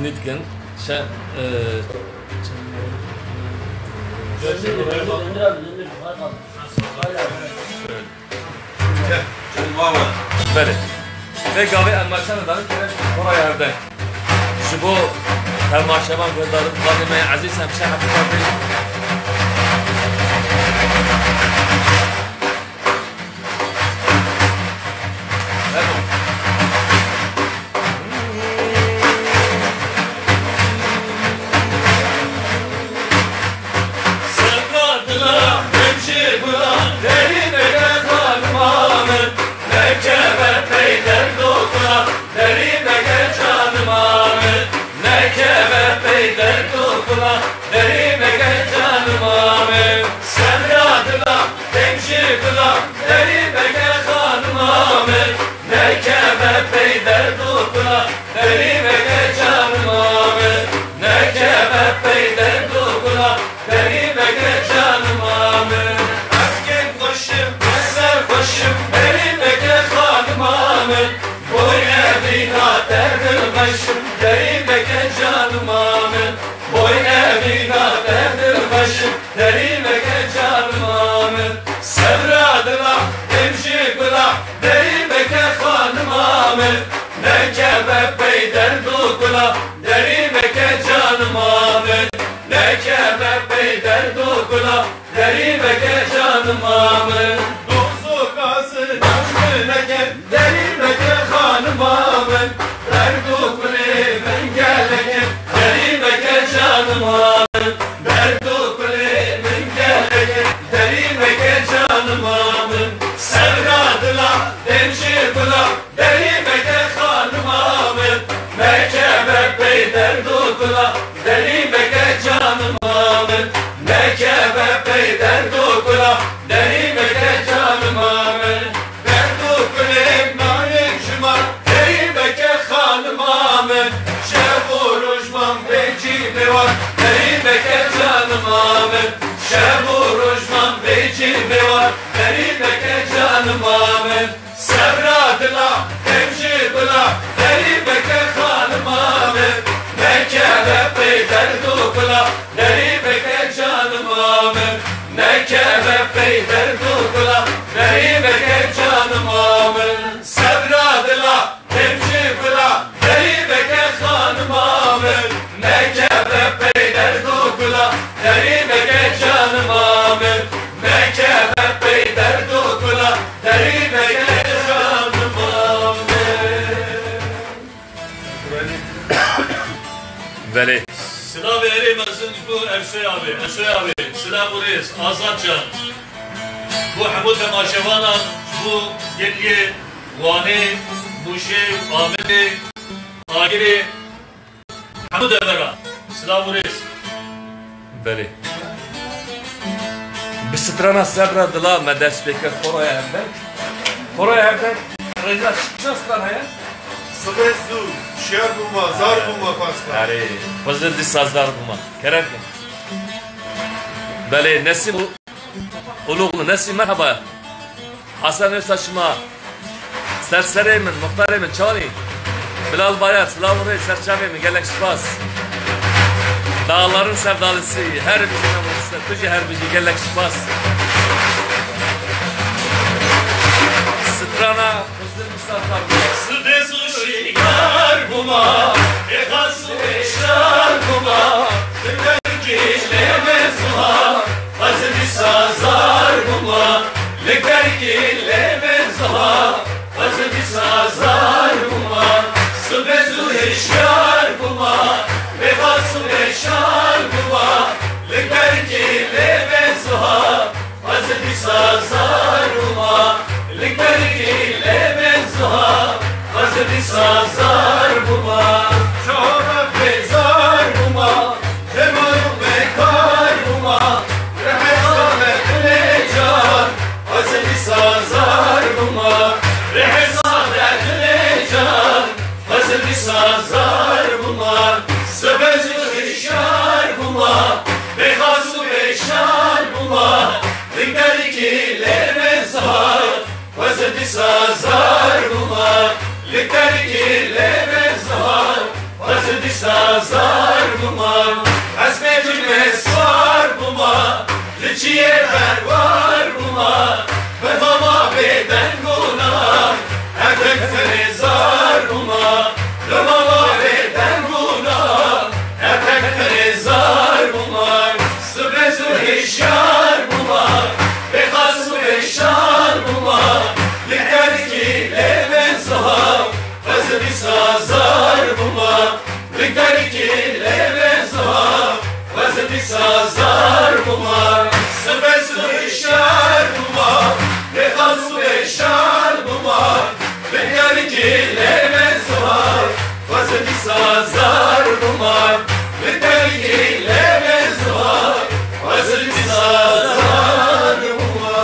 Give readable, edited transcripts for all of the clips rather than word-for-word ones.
nitken şey böyle ve gavi enmaşan da oraya evde şu bu temaşavan gönderdim kadime azizem şey yaptı Veli. Sıla veremezsin bu Ersoy abi, Sıla Buris, Azatcan. Bu Hamud Temaşevana, bu Yeliye, Vani, Muşev, Ahmet'i, Agiri, Hamud Evera, Sıla Buris. Veli. Bir strana sebra dila medes bekir Koraya evden. Koraya evden. Rejda şişe strana ya. Sıvezu, şer bulma, zar bulma paska. Yani fazla di sazlar bulma. Kerem mi? Beli Nesim Uluğlu Nesim merhaba. Hasan Özsaçma. Serseremin, Muhtaremin, Çavani. Bilal Bayar, Slavuri, Serçavemin, Gelek Şibas. Dağların sevdalısı, her bizim namlusu, tücü her bizi, Gelek Şibas. Strana, hızlı misafir. Sıvezu şikar buma, Ekhasu eşar buma, Tıkırgile mezuha, Hazır sazar buma, Lekergile mezuha, Hazır sazar buma, Sıvezu eşar buma, Ekhasu eşar buma, Lekergile mezuha, Hazır sazar buma, Lekergile mezuha, Hazır sazar buma, Şahane bezar buma, Demarım bekar buma, Rehesamet necar, Hazır sazar buma, Rehesamet necar, Hazır sazar buma, Söbezü işar buma, Behasu beşar buma, Linklerikile mezar, Hazır sazar buma, Linklerikile mezar, سازار بما از مجمع سوار بما لچیه بروار بما به بابا بدن گناه اتک فریزار بما به بابا بدن گناه اتک فریزار بما سبزو هشار بما به خاصو هشار بما لکرکی لبن زهار فزدی سازار بما لکرکی لبن زهار فزدی سازار بما سبزو هشار بما به خاصو هشار بما لکرکی لبن زهار فزدی سازار بما لکرکی لبن زهار فزدی سازار بما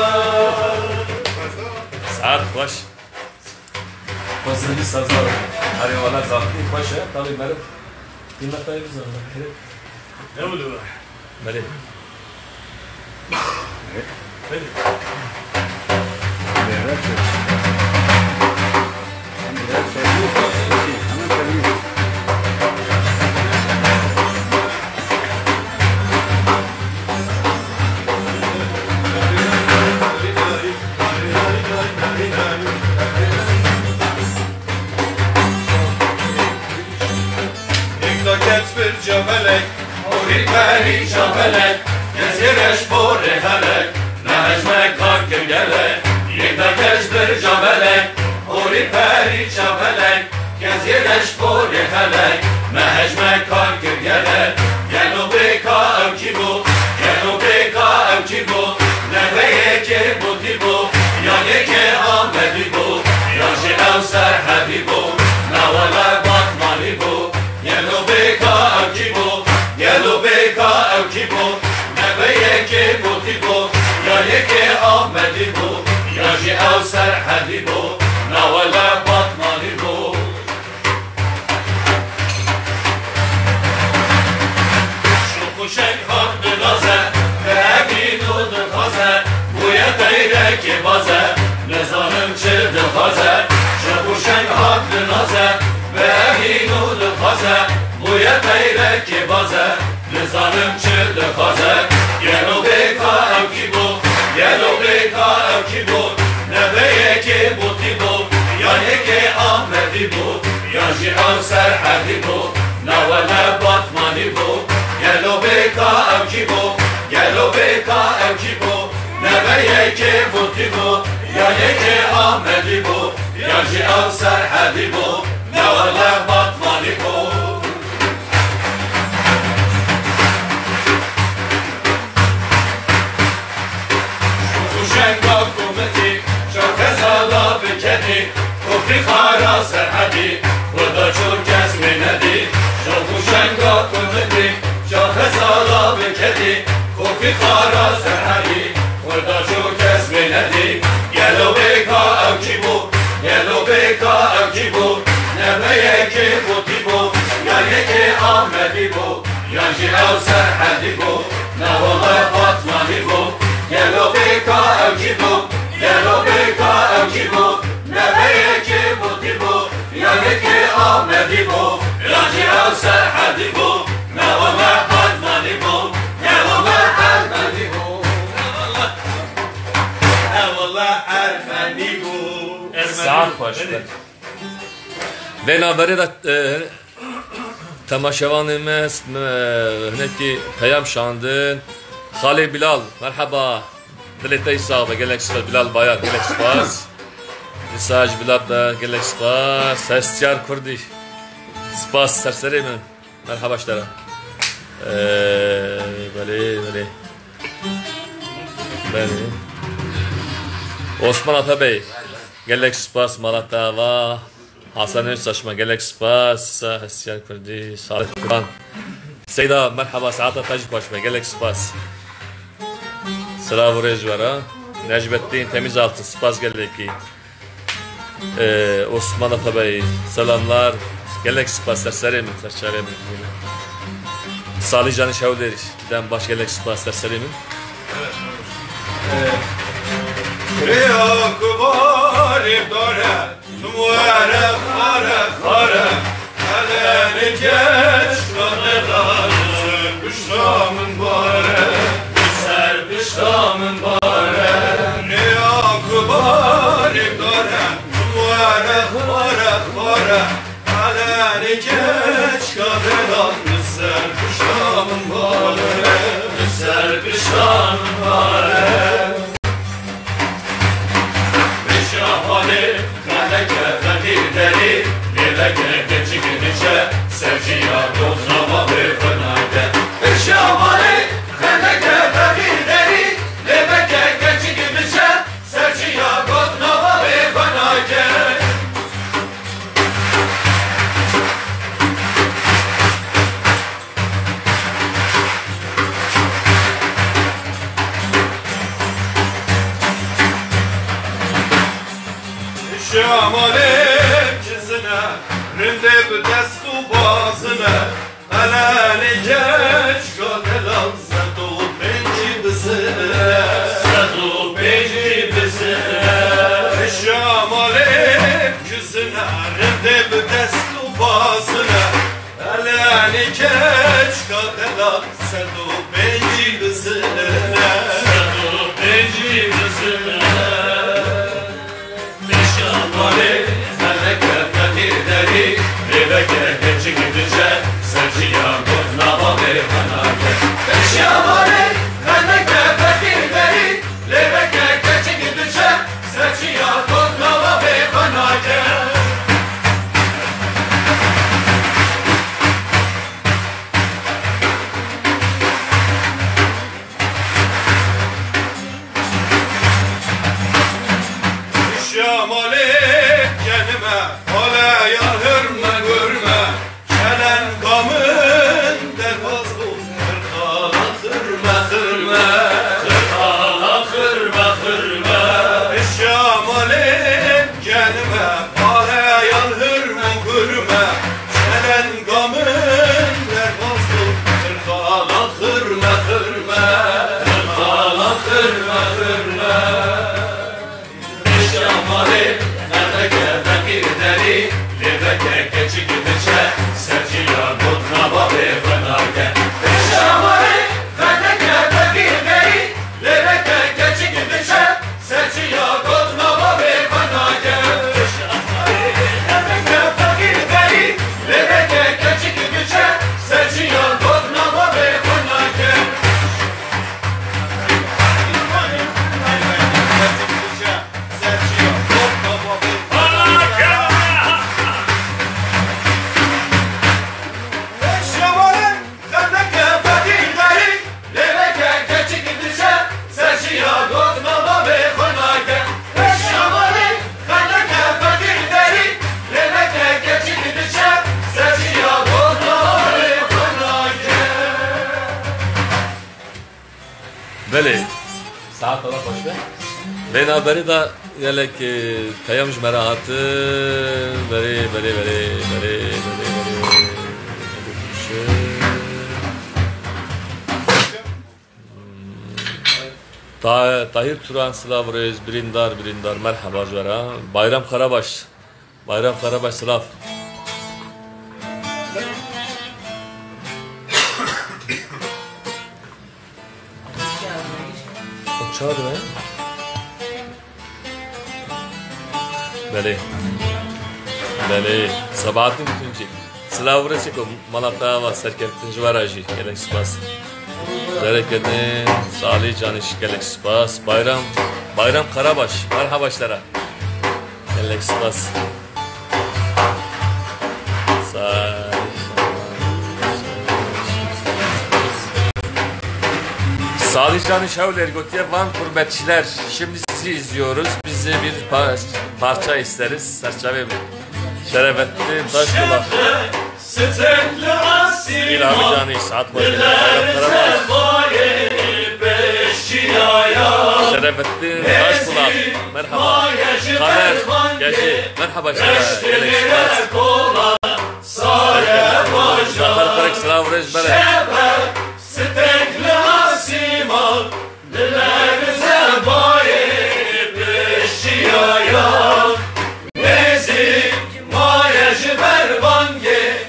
ساعت خوش فزدی سازار هری والا زاختی خوشه طبعی مرد قیمت های بزرگ نولو بله جبلك أوري باري جبلك يزيرش بوري هلك نهجمك هاكم يلك يقدر يجبر جبلك أوري باري جبلك يزيرش بوري هلك نهجمك هاكم يلك يلو بيكا أو كيبو يلو بيكا أو كيبو نبيك بوتيبو يانيك آمديبو ياجي أو سر حبيبو نوالا بطمانيبو يلو بيكا أو كيبو يلو بيكا أو كيبو نبيك بوتيبو يانيك آمديبو ياجي أو سر حبيبو نوالا بطمانيبو شوخوشك هاك بلازه بهبين و دخازه بويا تيرك بازه نظامم چه دخازه شوخوشك هاك بلازه بهبين و دخازه بويا تيرك بازه نظامم چه دخازه يلو بيكا أو كيبو يلو بيكا أو كيبو نبيك بوتيبو يانيك آمديبو ياجي أو سر حبيبو نوالا بطمانيبو يلو بيكا أو كيبو يلو بيكا أو كيبو نبيك بوتيبو يانيك آمديبو ياجي أو سر حبيبو نوالا بطمانيبو شنگا کومتی شوخ زالا بکدی کفری خارا سرحدی خدا چون کس می ندی شوخ شنگا کومتی شوخ زالا بکدی کفری خارا سرحدی خدا چون کس می ندی یلو بیکا او کیبو یلو بیکا او کیبو نبیه که بوتی بو یعنی که آمدی بو یعنی او سرحدی بو نوالا باتمانی بو يلو بيكا أو جيبو يلو بيكا أو جيبو نبيك بوتيبو يانيك آمديبو راجي أو سرحديبو نوالا بادمانيبو نوالا أرمانيبو نوالا أرمانيبو ساعت خوش بنابراین تماشاوانımız هنکی پیام شاندن خالي بلال مرحبا دلتي صاحب قالك سباس بلال بايار قالك سباس مساج بلال ده قالك سباس سستيار كردي سباس سرسري من مرحبا اشترى بلي Osman Atabey قالك سباس مالاتاوا حسن ساشما قالك سباس سستيار كردي صالح قران سيدة مرحبا سعادة تاج باشما قالك سباس Sıra buraya var. Necmettin Temizaltı Spas Geleki. Osman Atabey selamlar. Gelek Spas Serserim Serçarem. Salih Canı Şevderi. Den baş Gelek Spas Serserim. Riya kubarim dore Tumuare khare khare Helali geç kaderanızı Büşramın bare Güzel büşramın bare Ne akıbar dare Vare vare vare Helali geç kaderanızı Büşramın bare Güzel büşramın bare Büşramani Kaleke fedir deri Leleke geçi gidişe Sevciya doznama ve fenayde Büşramani Kaleke fedir deri Leleke geçi gidişe Sevciya doznama ve fenayde Şamalek cizine Rinde bu destu bazine Helali geç kadelal Zedu benci bizine Zedu benci bizine Şamalek cizine Rinde bu destu bazine Helali geç kadelal Zedu benci bizine Zedu benci bizine Şamali, Meleke fetir deri Leveke geçi gidişe Sevciya koznava ve kanake Şamali, Meleke fetir deri Leveke geçi gidişe Sevciya koznava ve kanake Şamali kendime Hala yarhırma görme Şelen kamın Dervazlı Kırkala kırma kırma Kırkala kırma kırma Şamali kendime Hala yarhırma görme Şelen kamın Dervazlı Kırkala kırma kırma Kırkala kırma kırma Şamali, Meleke fetir deri Leveke geçi gidişe Sevciya koznava ve fenake Şamali, Meleke fetir deri Leveke geçi gidişe Sevciya koznava ve fenake Şamali, Meleke fetir deri Leveke geçi gidişe Sevciya koznava ve fenake بله ساعت الله خوش به بین آبری دا یلک پیامش مراحت بله بله بله بله بله Tahir Turan Slav Reis Birindar merhaba jara Bayram Karabaş Slav Çağır mı? Beli Sabahattin Tünci Slav Reis ko Malata ve Serkeftin Jvaraji Gelek spas Bereketli Salih Caniş Gelek spas Bayram Karabaş merhabaşlara Gelek spas Salih Caniş Havler Gotiye Van Kurbetçiler şimdi sizi izliyoruz bizi bir parça isteriz Serçave Şerefettin Taşkulak İlhami Caniş Saat Başı'nda Bayram Karabaş Şerefettin Taşkulak merhaba Kamer Geci merhaba Şerefettin Zafer Kırık Slav Reis Bele Stekli asimal Lilerize bayi Beşiyaya Nezik Mayeci berbange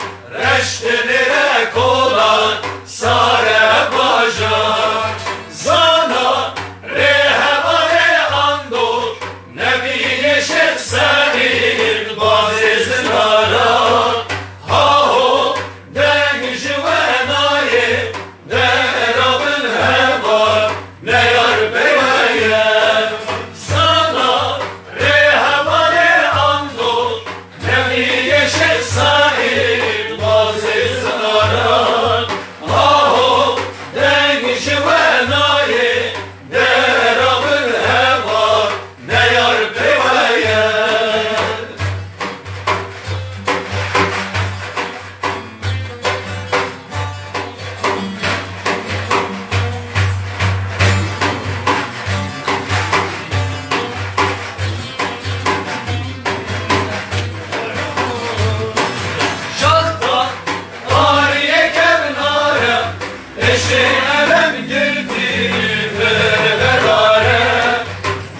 eşi elem girdi bedare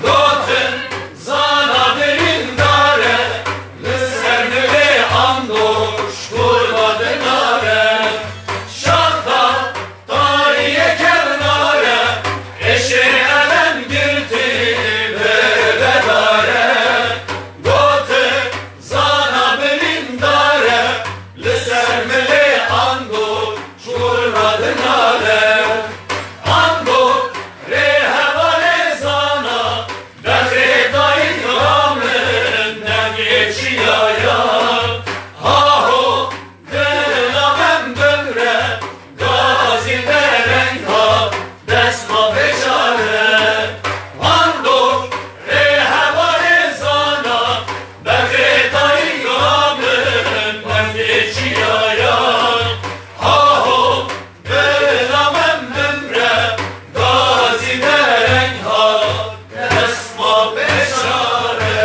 Gotun zana derindare Lüsernüle andoş kurmadın are Şahta tarihe kernare Eşi elem girdi bedare Gotun zana derindare Lüsernüle andoş kurmadın are Ando rehevale zana Behre dayın ramından geçiyaya Haho gılamem dömre Gazi derenka desma beşare Ando rehevale zana Behre dayın ramından geçiyaya Haho gılamem dömre Gazi derenka desma beşare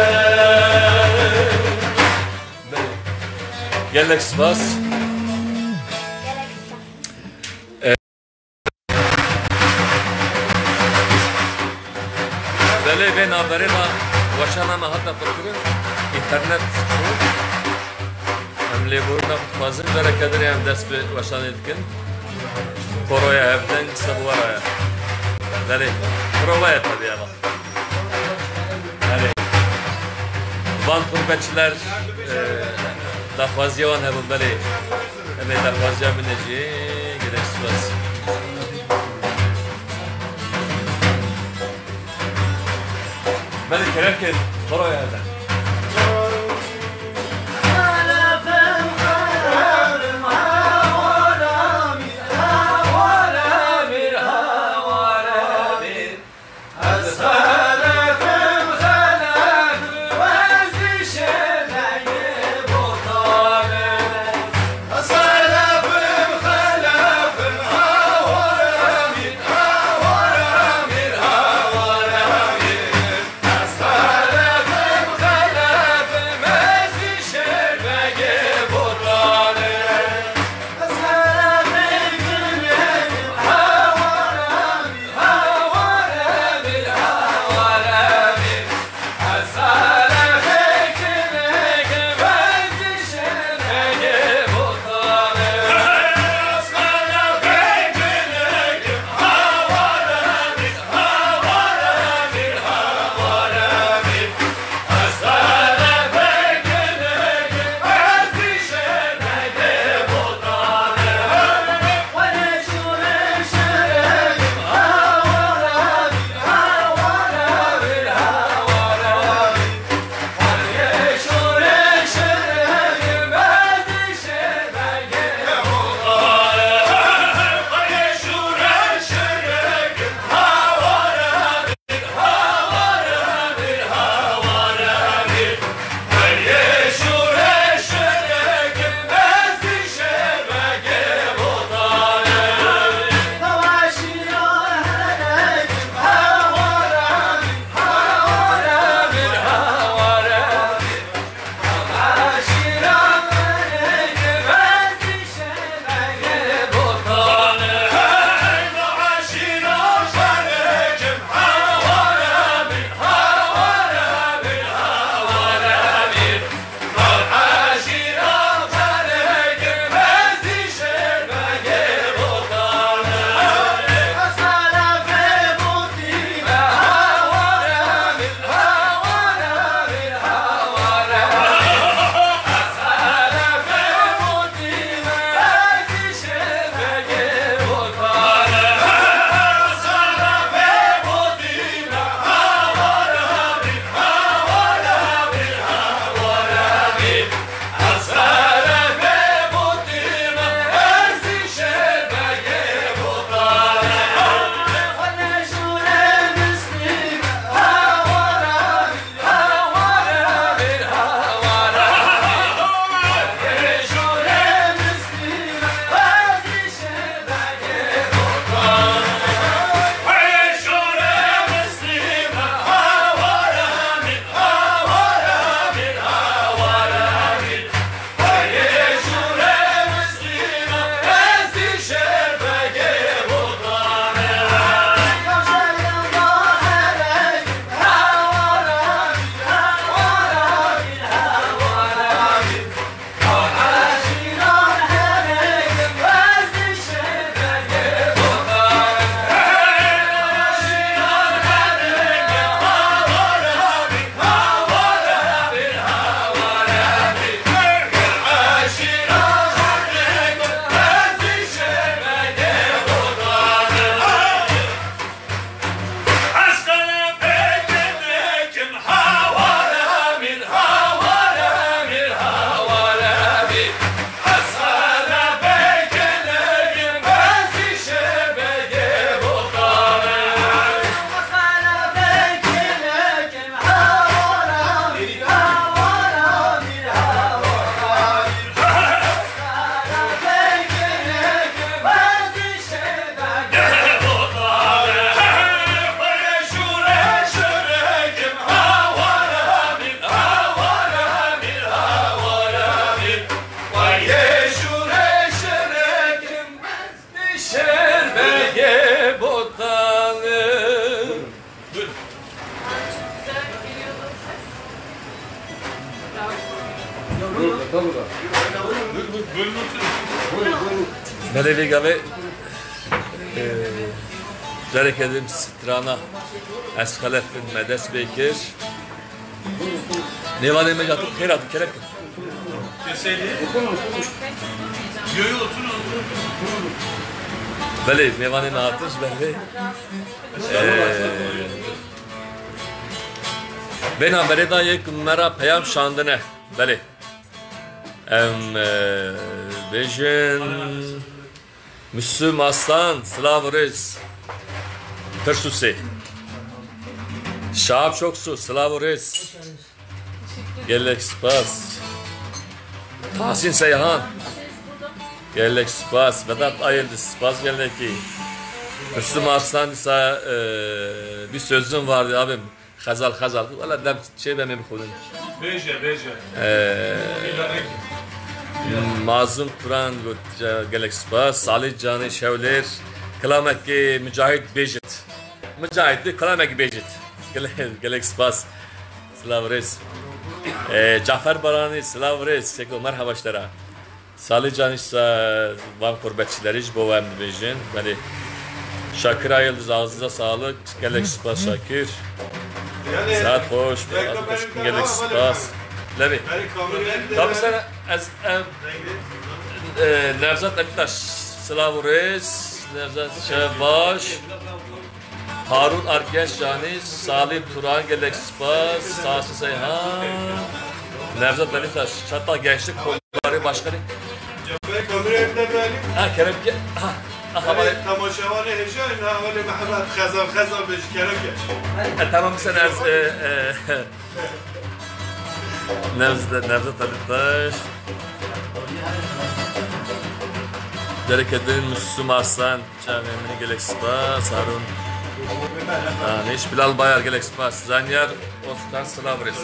Gelek spas. Beli ben haberi ma vaşana ma hatta bakırım internet şu. Hamle buruna fazla berekedir hem ders bir vaşan etkin. Koroya evden sabuara. Beli provaya tabii ama. Beli. Van kurbetçiler Darvazyavan hebun beli. Hemen darvazya bineci gerek spas. Beli kererken koroya evden. Aslan Böyle bir gabe derek edim strana az halefin medes bekir. Ne var demek atıp kere atıp kerek. Keseydi. Yoyu oturun. Böyle meyvanın atış böyle. Ben haberi da yek mera peyam şandine. Böyle. Bejin Müslüm Aslan Slavoriz Persusi Şahap Çoksu Slavoriz Gelek Spas Tahsin Seyhan Gelek Spas Vedat Ayıldız Spas Geleki Müslüm Arslan ise bir sözüm vardı abim Hazal valla dem şey ben mi kodum Beje. Mazlum Kur'an gelek spas Salih Canı Şevler kelamek ki Mücahit Bejit Mücahit kelamek Bejit gelek spas Slavres Cafer Barani Slavres seko merhaba işlere Salih Canı ise van kurbetçileri hiç bu hem bejin böyle Şakir Ayıldız ağzınıza sağlık gelek spas Şakir saat hoş gelek spas Levi. Tabii sen Nevzat Aktaş, Slavores, Nevzat Şevbaş, Harun Arkeş Cani, Salih Turan Gelek Spas, Sasi Seyhan, Nevzat Aktaş, hatta gençlik kolları başkanı. Ben kamerayı da benim. Keremke. Tamaşavanı heyecan, havale Mehmet Khazal beş Keremke. Tamam sen Nevzat Aktaş. Derek edin Müslüm Arslan, Çağrı'nın Gelek Spas, Harun. Daniş, Bilal Bayar Gelek Spas, Zanyar, Oskan Slavres.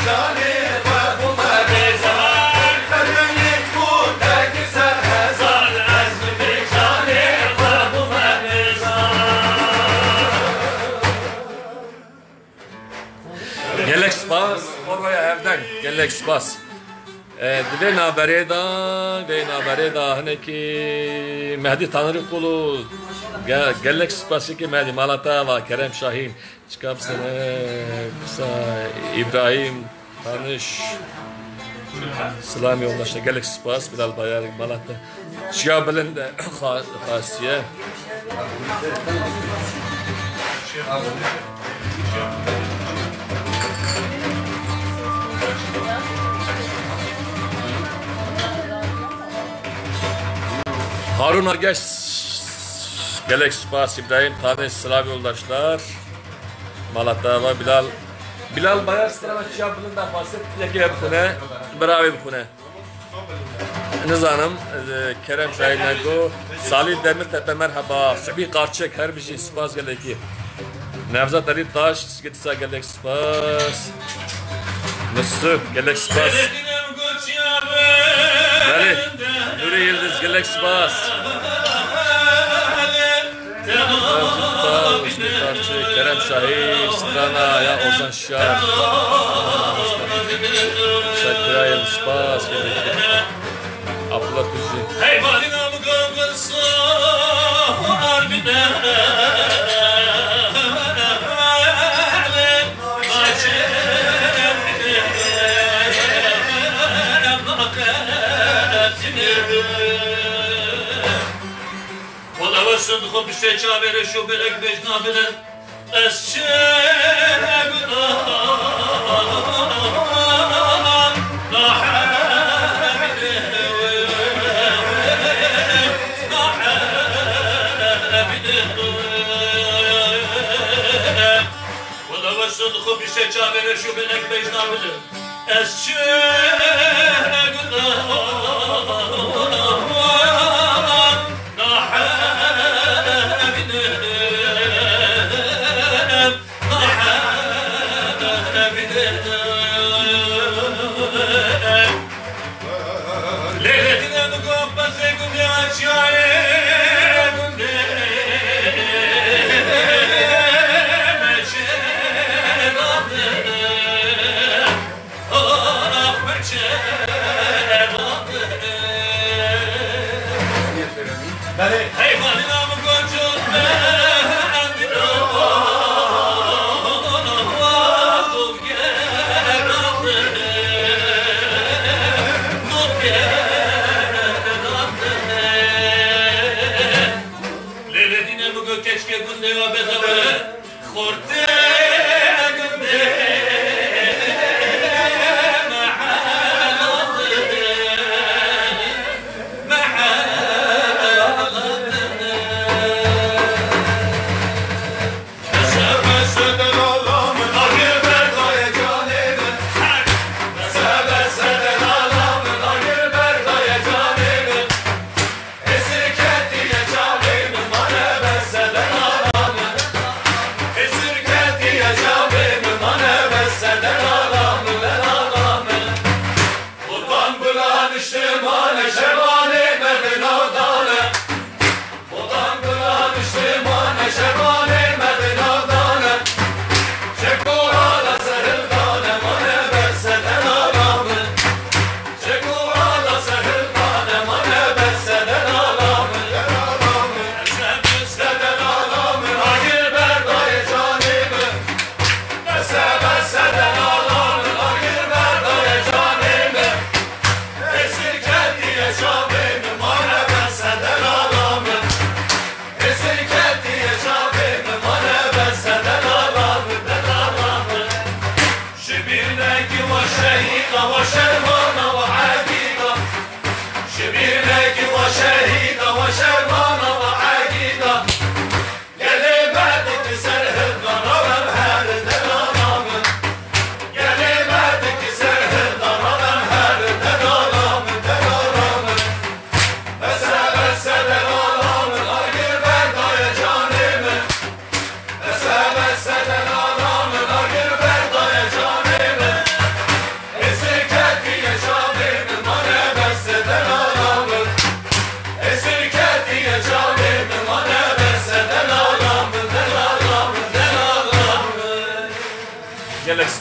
جانی و بومه بیزار خدم یک بود تک سر هزار از جانی و بومه بیزار Gelek spas, oraya evden gelek spas. Dile nabereda hani ki Mehdi Tanrı kulu gelek spası ki Mehdi Malata ve Kerem Şahin çıkapsın kısa İbrahim tanış Selam yoldaşlar gelek spas Bilal Bayar Malata Şiabel'in de khasiye Harun Argeç Gelek Spas İbrahim Tanış Selam yoldaşlar Malatya ve Bilal Bayar Sıravat Şiabel'in de bahsettiği gibi kune Bravo kune Nizanım Kerem Şahin Nego Salih Demirtepe merhaba Şebi Karçek her bir şey Spas geleki Nevzat Ali Taş Gitsa Gelek Spas Nusuf Gelek Spas Beli Nuri Yıldız Gelek Spas Karçek Kerem Şahin Strana ya Ozan Şah Şakirayel Spas Gelek Abdullah Kuzi Heyvanına mı kalkırsa harbiden Valla vasın bir şey çabere şu belek becna bilen Esçe صدق بشجابر شو بلك بيجنا بلك الشيء ليلتنا مقبل زيكم يا شاعر Heyvanına mı koyacağız Leyletine mi koy keşke günde ve bedava Korte günde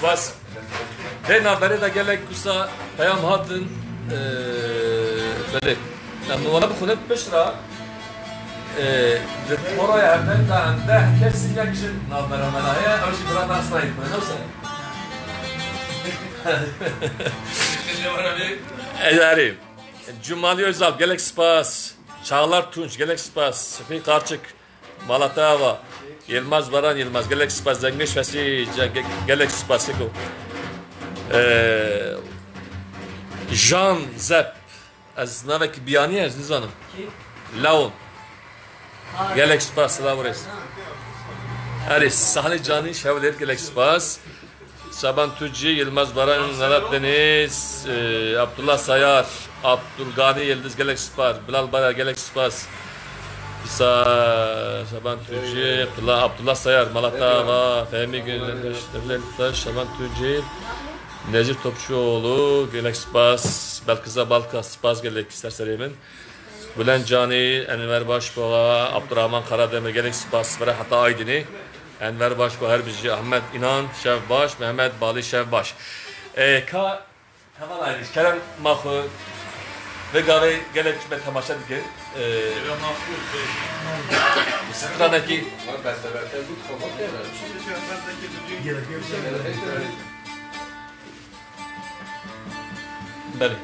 spas. Ve nabere de gelek kusa peyam hatın böyle. Ama bana bu konu pişra. Oraya evden de ande kesin yakışın nabere menaya. Öyle bir adam sahip. Nasıl? Ederim. Cumali Özal, Gelek Spas. Çağlar Tunç, Gelek Spas. Sıfır Karçık, Malatava. Yılmaz Baran Yılmaz, Gelek Spas. Zengiş Fesi, Gelek Spas. Jean Zepp. Az navek biyaniye az nizanım. Laon. Gelek Spas, selam reis. Aris, Sahne Cani, Şevlet Gelek Spas. Şaban Tücci, Yılmaz Baran, Nerap Deniz, Abdullah Sayar, Abdülgani Yıldız Gelek Spas, Bilal Barar Gelek Spas. Şaban Tücci, Abdullah Sayar, Malatya, Fehmi Gönüldaş, Devlet Şaban Tücci, Necip Topçuoğlu, Gelek Spas, Belkıza Balka Spas Gelek Serserimin. Bülent Cani, Enver Başbuğa, Abdurrahman Karademir Gelek Spas, ve hatta Aydın'ı. Enver Başbuğa, Herbici, Ahmet İnan, Şevbaş, Mehmet Bali Şevbaş. Hemen ayrıyız. Kerem Mahı ve Gave Gelek ve tamaşa dike. Sıradaki Beli.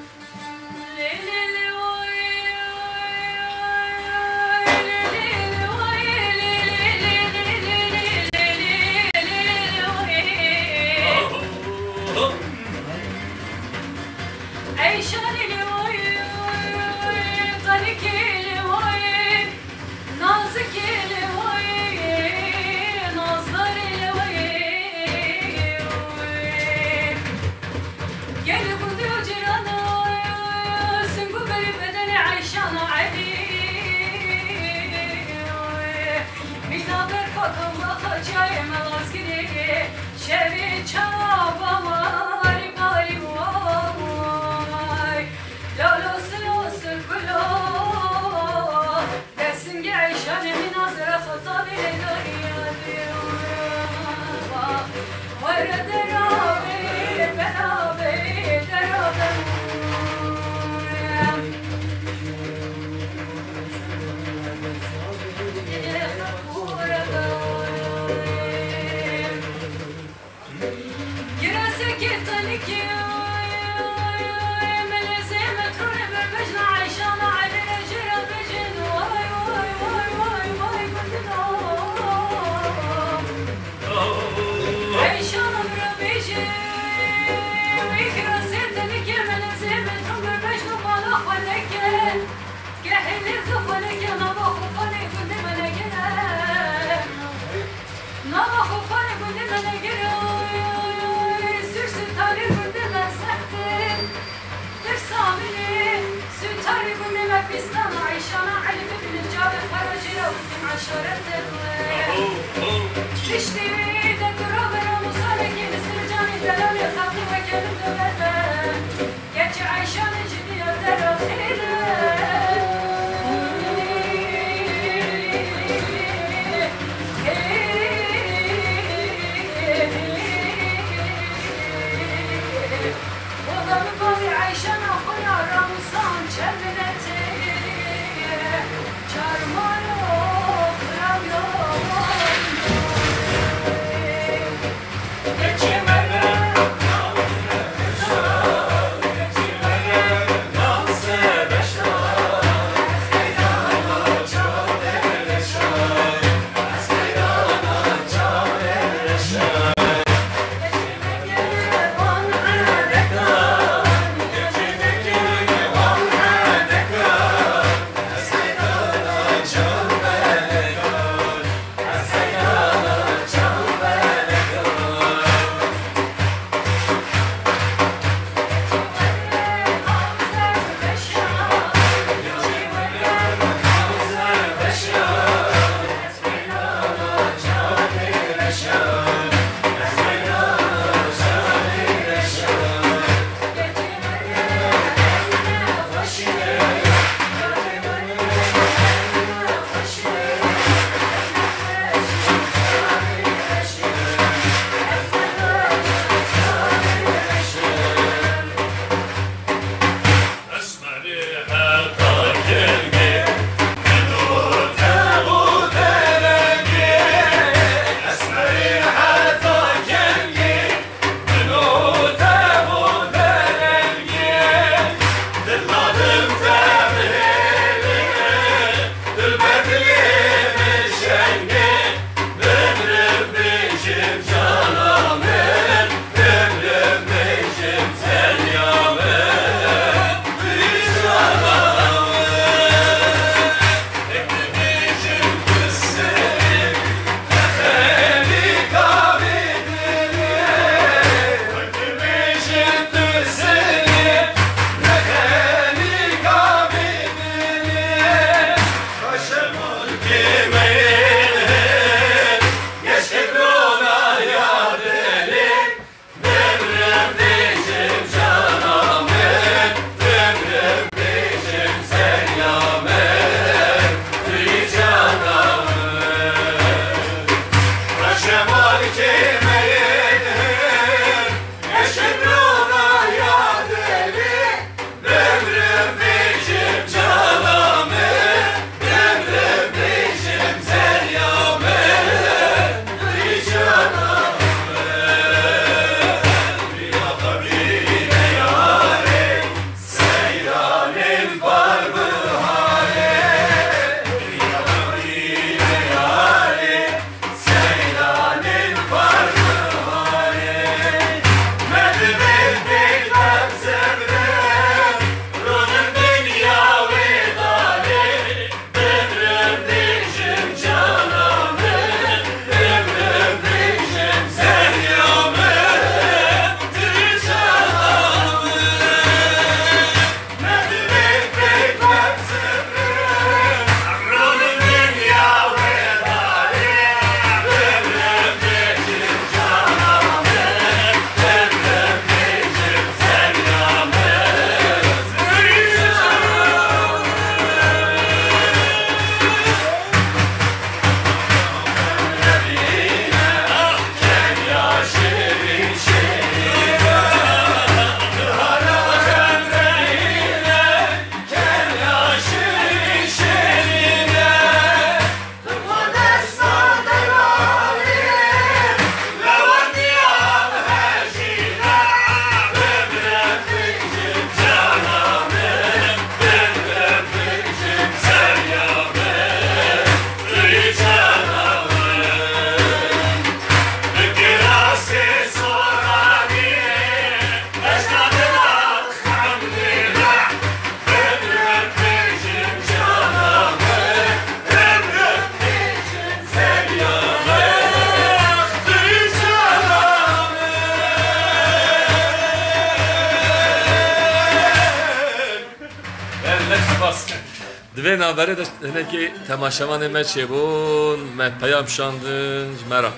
Ve nabere de ne ki temaşaman me çebun me peyam şandın mera.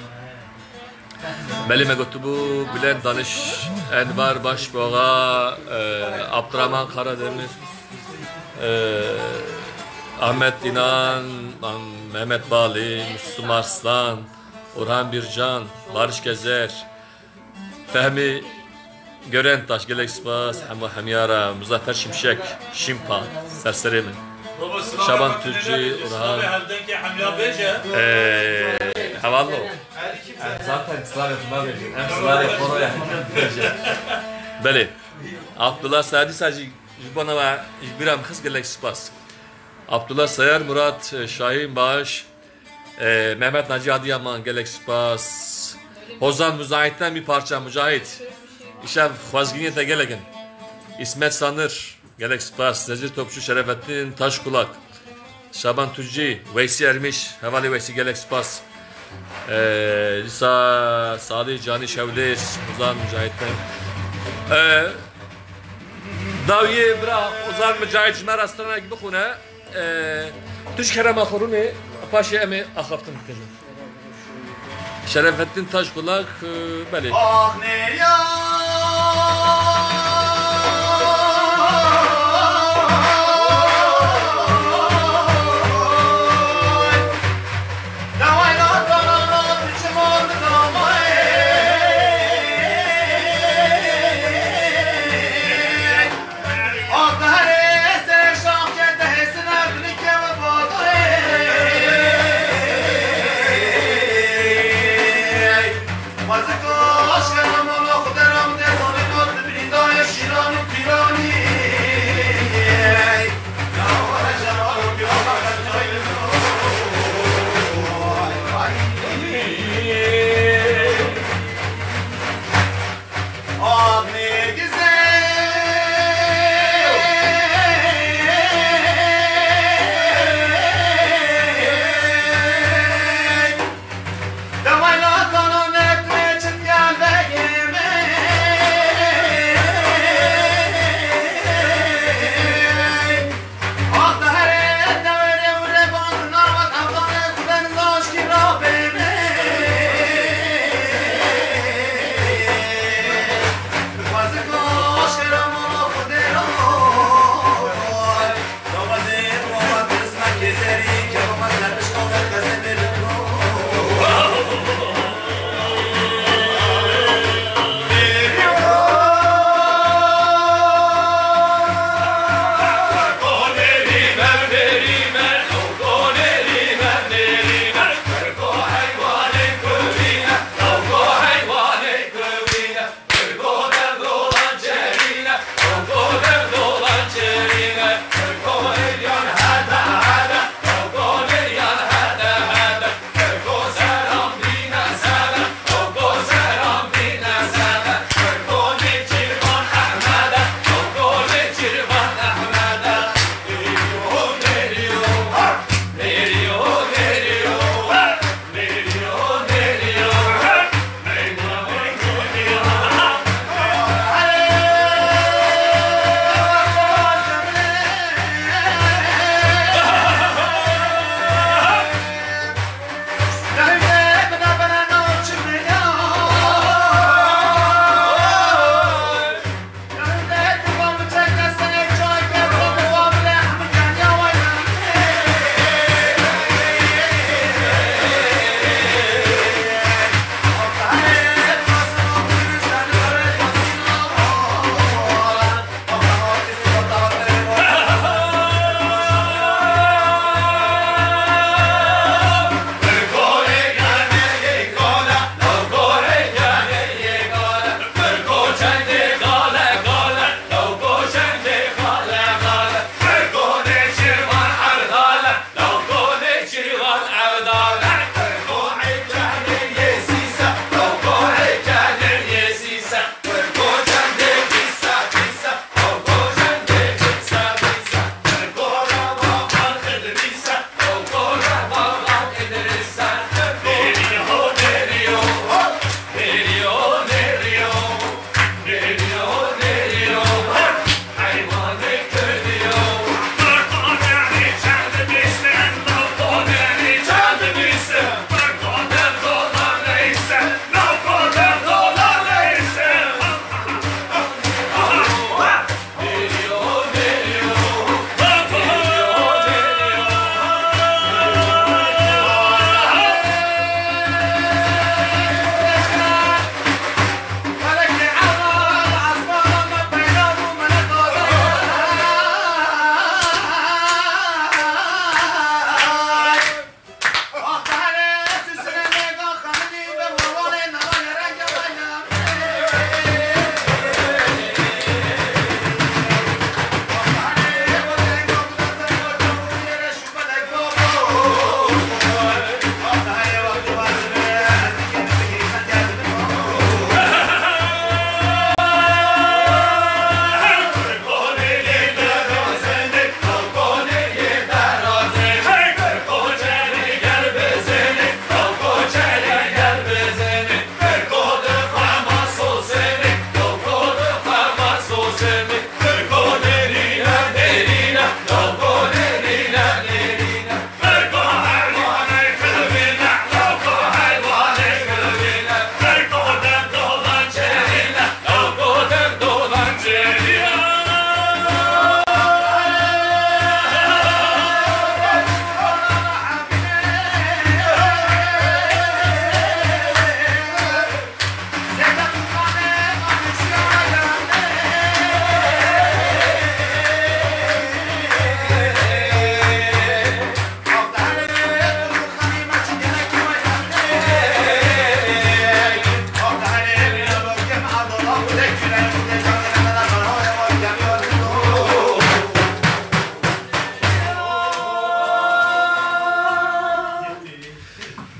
Beli me gotubu bilen danış Enver Başboğa, Abdurrahman Karademir, Ahmet İnan, Mehmet Bali, Müslüm Arslan, Orhan Bircan, Barış Gezer, Fehmi Görentaş, Gelek Spas, Hamyara, Muzaffer Şimşek, Şimpa, Serserimin, Şaban Türkçü, Orhan, Havallo. Zaten ısrar yapma verecek. Hem ısrar yapma oraya verecek. Beli. Abdullah Sadi sadece bana ve biram kız Gelek Spas. Abdullah Sayar, Murat Şahin Bağış, Mehmet Naci Adıyaman, Gelek Spas, Hozan Müzahit'ten bir parça Mücahit, İşev Khvazginiyet'e gelegen, İsmet Sanır, Gelek Spas, Nezir Topçu Şerefettin Taşkulak, Şaban Tücci, Veysi Ermiş, Hevali Veysi Gelek Spas, Lisa Sadi Cani Şevlis, Hozan Mücahit'ten, Daviye Bra, Hozan Mücahit Jmer Astrana gibi khune, Tuş kerem akhuruni paşa emi akhaftin bitirin. Şerefettin Taşkulak beli. Ah ne ya Aşkına mı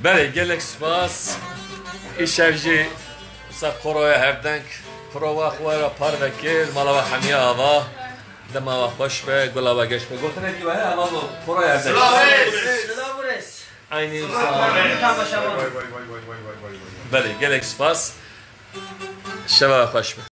بله گلک سپاس ایشفجی سا قروی هردنگ قروی خوارا پر وکیل مالا حمی آوا دما خوش به گلا و گش به گفتن کی وای آوا قروی هردنگ عینی بله گلک سپاس شب خوش به